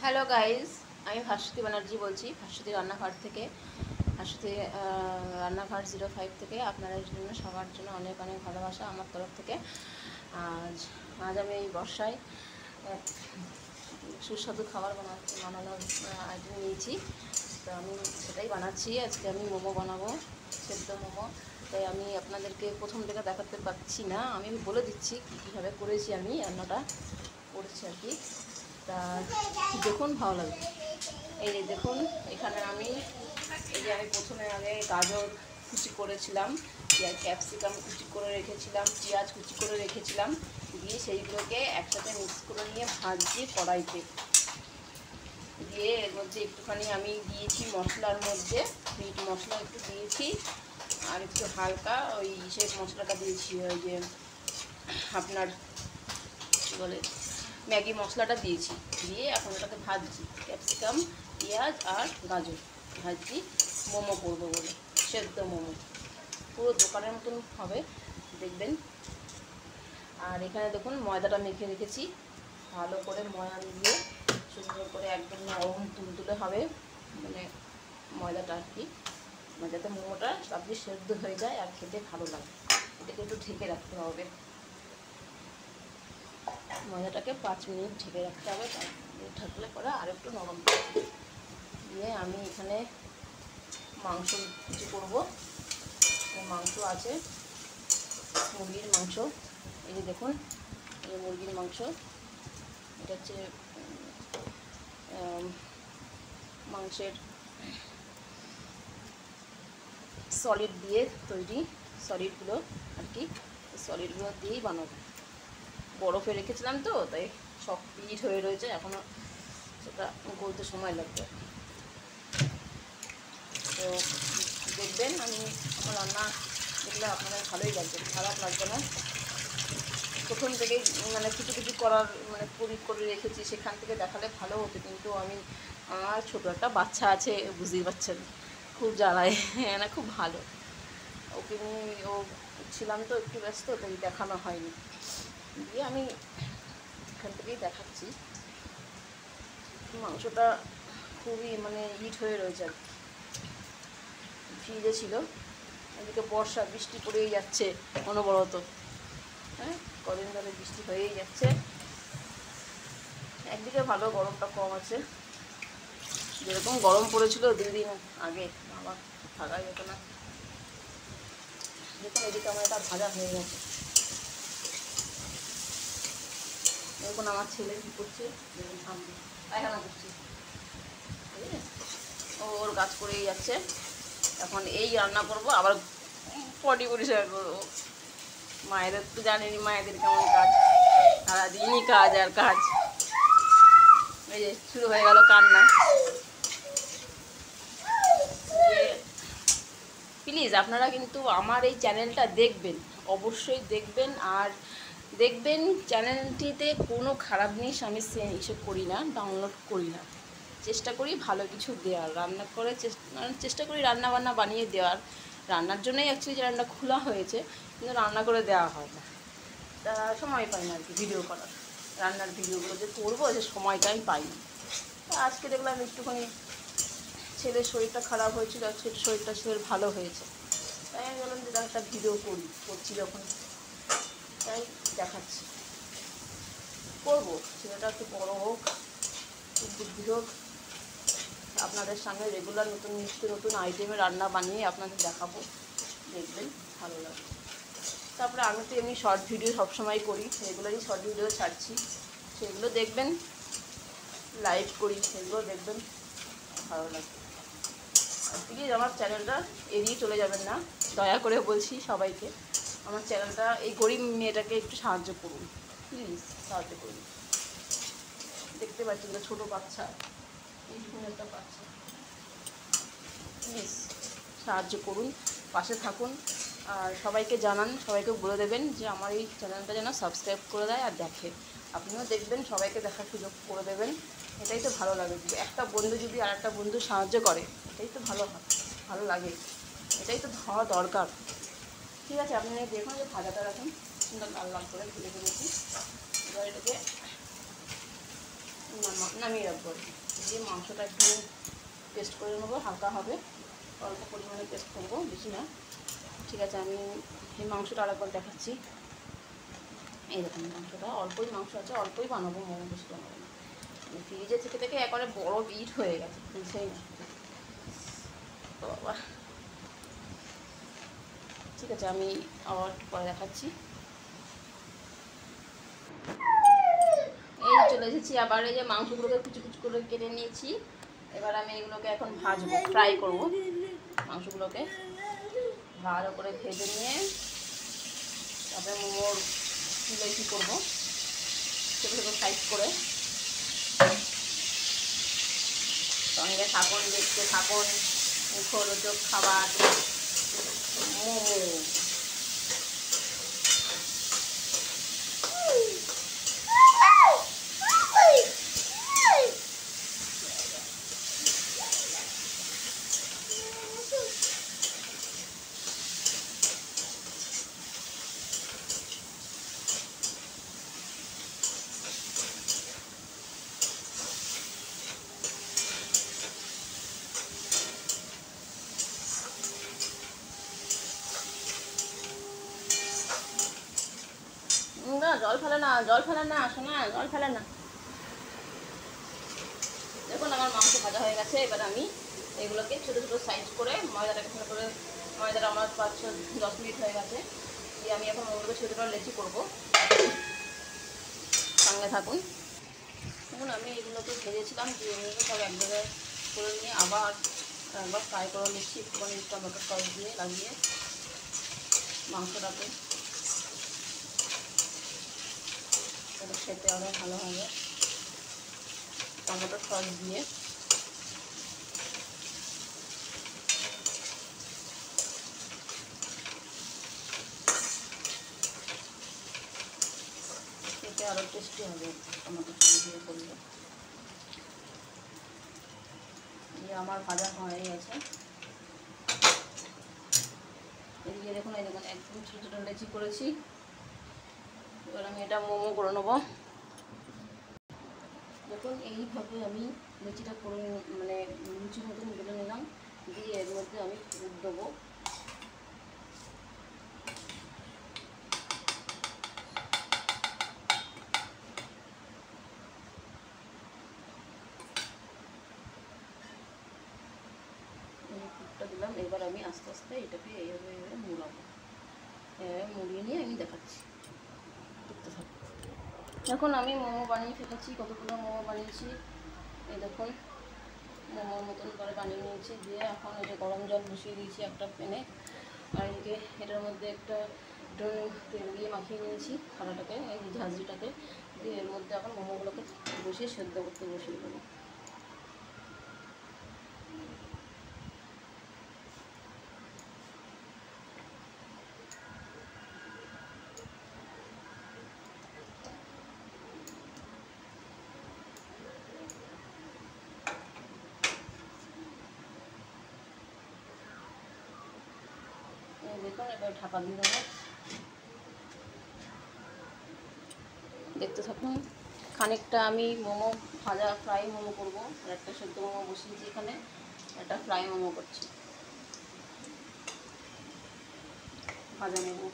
Hello guys, আমি ভাস্বতী ব্যানার্জি বলছি ভাস্বতী রান্নাঘর থেকে। ভাস্বতী রান্নাঘর 05 থেকে আপনাদের জন্য সবার জন্য অনেক অনেক ভালোবাসা আমার তরফ থেকে। আজ আজ আমি এই বর্ষায় এক সুস্বাদু খাবার বানানোর আয়োজন নিয়েছি। তো আমি সেটাই বানাচ্ছি। আজকে আমি মোমো বানাবো, সেদ্ধ মোমো। তাই আমি আপনাদেরকে প্রথম থেকে দেখাতে পাচ্ছি না, আমি বলে দিচ্ছি কীভাবে করেছি। আমি রান্নাটা করেছি আর কি, তা দেখুন, ভালো লাগবে। এই যে দেখুন, এখানে আমি প্রথমে আগে গাজর কুচি করেছিলাম, ক্যাপসিকাম কুচি করে রেখেছিলাম, পেঁয়াজ কুচি করে রেখেছিলাম, দিয়ে সেইগুলোকে একসাথে মিক্স করে নিয়ে ভাজছি কড়াইতে। দিয়ে এর মধ্যে একটুখানি আমি দিয়েছি মশলার মধ্যে মিট মশলা একটু দিয়েছি, আর একটু হালকা ওই সেই মশলাটা দিয়েছি, ওই যে আপনার কী বলে ম্যাগি মশলাটা দিয়েছি। দিয়ে এখন ওটাকে ভাজছি, ক্যাপসিকাম পেঁয়াজ আর গাজর ভাজছি মোমো করবো বলে, সেদ্ধ মোমো। পুরো দোকানের মতন হবে, দেখবেন। আর এখানে দেখুন ময়দাটা মেখে রেখেছি, ভালো করে ময়দা দিয়ে সুন্দর করে একদম নরম তুলতুলে হবে, মানে ময়দাটা আর কি, যাতে মোমোটা তাড়াতাড়ি সেদ্ধ হয়ে যায় আর খেতে ভালো লাগে। এটাকে একটু ঢেকে রাখতে হবে, ময়দাটাকে 5 মিনিট ঢেকে রাখতে হবে। ঢাকলে পরে আর একটু নরম দিয়ে আমি এখানে মাংস কুচি করবো। মাংস আছে, মুরগির মাংস। এই যে দেখুন, এই মুরগির মাংস, এটা হচ্ছে মাংসের সলিড দিয়ে তৈরি, সলিডগুলো আর কি, সলিডগুলো দিয়েই বানাবো। বরফে রেখেছিলাম তো, তাই সব পিট হয়ে রয়েছে, এখনও সেটা গলতে সময় লাগবে। তো দেখবেন, আমার রান্না দেখলে আপনাদের ভালোই লাগবে, খারাপ লাগবে না। প্রথম থেকেই মানে কিছু কিছু করার করে রেখেছি, সেখান থেকে দেখালে ভালো হতো, কিন্তু আমার ছোটো একটা বাচ্চা আছে, বুঝতেই পারছেন, খুব জ্বালায় না, খুব ভালো। ওকে ও ছিলাম তো একটু ব্যস্ত, তাই দেখানো হয়নি। দিয়ে আমি এখান থেকেই দেখাচ্ছি। মাংসটা খুবই হিট হয়ে রয়েছে আর কি, ফ্রিজে ছিল। এদিকে বর্ষা, বৃষ্টি পড়েই যাচ্ছে অনবরত, হ্যাঁ, কদিন ধরে বৃষ্টি হয়েই যাচ্ছে। একদিকে ভালো, গরমটা কম আছে। যেরকম গরম পড়েছিল 2 দিন আগে, আবার থাকা যেত না। দেখুন, এদিকে আমার এটা ভাজা হয়ে গেছে। দেখুন আমার ছেলে কী করছে, দেখুন সামনে পায়খানা করছে, ওর কাজ করেই যাচ্ছে। এখন এই রান্না করব, আবার পটি পরিষ্কার করবো। মায়েদের তো জানেনি, মায়েদের কেমন কাজ, সারাদিনই কাজ আর কাজ। এই যে শুরু হয়ে গেল কান্না। প্লিজ আপনারা কিন্তু আমার এই চ্যানেলটা দেখবেন, অবশ্যই দেখবেন। আর দেখবেন, চ্যানেলটিতে কোনো খারাপ জিনিস আমি এইসব করি না, ডাউনলোড করি না। চেষ্টা করি ভালো কিছু দেওয়ার, রান্না করে চেষ্টা করি রান্না বান্না বানিয়ে দেওয়ার। রান্নার জন্যই অ্যাকচুয়ালি চ্যানেলটা খোলা হয়েছে, কিন্তু রান্না করে দেওয়া হয় না, তা সময় পাই না আর কি ভিডিও করার। রান্নার ভিডিওগুলো যে করবো, সে সময়টাই পাই না। আজকে দেখলাম একটুখানি ছেলের শরীরটা খারাপ হয়েছিল, আজকে শরীরটা ভালো হয়েছে, তাই আমি বললাম যে একটা ভিডিও করছি যখন, তাই দেখাচ্ছি। করবো, ছেলেটা একটু বড়ো হোক, একটু বুদ্ধি হোক, আপনাদের সামনে রেগুলার নতুন আইটেমে রান্না বানিয়ে আপনাদের দেখাবো, দেখবেন ভালো লাগবে। তারপরে আমি তো এমনি শর্ট ভিডিও সবসময় করি, রেগুলারই শর্ট ভিডিও ছাড়ছি, সেগুলো দেখবেন। লাইভ করি, সেগুলো দেখবেন, ভালো লাগবে। আর প্লিজ আমার চ্যানেলটা এড়িয়ে চলে যাবেন না, দয়া করে বলছি সবাইকে। আমার চ্যানেলটা, এই গরিব মেয়েটাকে একটু সাহায্য করুন, প্লিজ সাহায্য করুন। দেখতে পাচ্ছি যে ছোটো বাচ্চা, এইটুকুন একটা বাচ্চা, প্লিজ সাহায্য করুন, পাশে থাকুন। আর সবাইকে জানান, সবাইকে বলে দেবেন যে আমার এই চ্যানেলটা যেন সাবস্ক্রাইব করে দেয় আর দেখে। আপনিও দেখবেন, সবাইকে দেখার সুযোগ করে দেবেন, এটাই তো ভালো লাগে। একটা বন্ধু যদি আর একটা বন্ধু সাহায্য করে, এটাই তো ভালো হয়, ভালো লাগে, এটাই তো হওয়া দরকার। ঠিক আছে, আপনি দেখুন যে ভাজাটা রাখুন, সুন্দর লাল লাল করে ভেজে ফেলেছি। এবার এটাকে নামিয়ে রাখবো। দিয়ে মাংসটা একটু পেস্ট করে নেবো, হালকা হবে, অল্প পরিমাণে পেস্ট করবো, বেশি না। ঠিক আছে, আমি এই মাংসটা আরেকবার দেখাচ্ছি। এই দেখুন মাংসটা, অল্পই মাংস আছে, অল্পই বানাবো, মোমো বেশি বানাবো না। ফ্রিজে থেকে থেকে একবারে বড় বিট হয়ে গেছে, বুঝছেই না তো বাবা। ঠিক আছে, আমি আবার পরে দেখাচ্ছি। এই চলে এসেছি আবার, এই যে মাংসগুলোকে কুচি কুচি করে কেটে নিয়েছি। এবার আমি এগুলোকে এখন ভাজবো, ফ্রাই করবো। মাংসগুলোকে ভালো করে ভেজে নিয়ে তারপরে মোমোর লেচি করবো ছোটো ছোটো সাইজ করে। সঙ্গে থাকুন, দেখতে থাকুন, মুখরোচক খাবার মোমো। না জল ফেলে না, জল ফেলে না, শোনা, জল ফেলে না। দেখুন আমার মাংস ভাজা হয়ে গেছে। এবার আমি এগুলোকে ছোটো ছোটো সাইজ করে ময়দাটাকে ভালো করে, ময়দাটা আমার 5-10 মিনিট হয়ে গেছে। দিয়ে আমি এখন ওগুলোকে ছোটো ছোটো লেচি করবো, সঙ্গে থাকুন। দেখুন আমি এগুলোকে ভেজেছিলাম, দিয়ে এগুলোকে সব এক জায়গায় করে নিয়ে আবার একবার ফ্রাই করে নিচ্ছি একটুখানি টমেটো সস দিয়ে লাগিয়ে মাংসটাকে। এটা খেতে অনেক ভালো হবে টমেটো সস দিয়ে। খেতে আরও টেস্টি হবে টমেটো সস দিয়ে করলে। দিয়ে আমার ভাজা হয়ে গেছে। এদিকে দেখুন, এই দেখুন একদম ছোটো ছোটো লেচি করেছি। এবার আমি এটা মোমো করে নেবো। দেখুন এইভাবে আমি লুচিটা করে, মানে লুচির মতন বেলে নিলাম। দিয়ে এর মধ্যে আমি পুর দেবো। পুরটা দিলাম। এবার আমি আস্তে আস্তে এটাকে এইভাবে এইভাবে মুড়াবো। মুড়িয়ে নিয়ে আমি দেখাচ্ছি, দেখতে থাকবো। দেখুন আমি মোমো বানিয়ে ফেলেছি, কতগুলো মোমো বানিয়েছি। এই দেখুন মোমোর মতন করে বানিয়ে নিয়েছি। দিয়ে এখন এই যে গরম জল বসিয়ে দিয়েছি একটা প্যানে। আর এদিকে এটার মধ্যে একটা তেল দিয়ে মাখিয়ে নিয়েছি থালাটাকে, এই ঝাঁঝরিটাকে। দিয়ে এর মধ্যে এখন মোমোগুলোকে বসিয়ে সেদ্ধ করতে বসিয়ে দেবো। দেখুন এবার ঢাকা দিয়ে দেবো, দেখতে থাকুন। খানিকটা আমি মোমো ভাজা ফ্রাই মোমো করবো, আর একটা সেদ্ধ মোমো বসিয়েছি এখানে, একটা ফ্রাই মোমো করছি, ভাজা মোমো।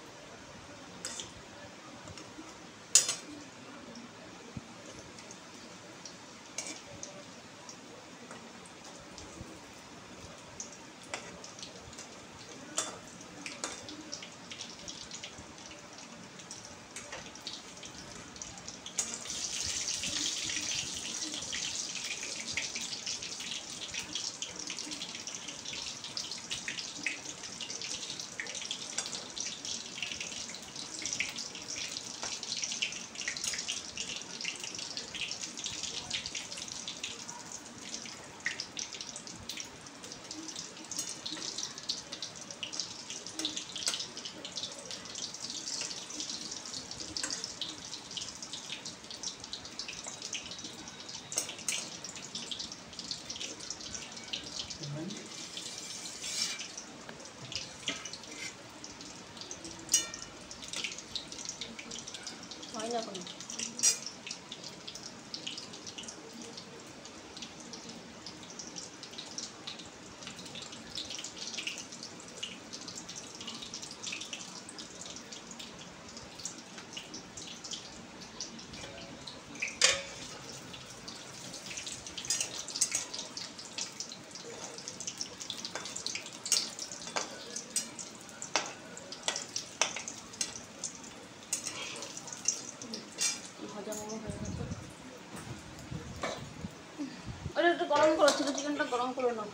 গরম করো, চিলি চিকেনটা গরম করে নাও।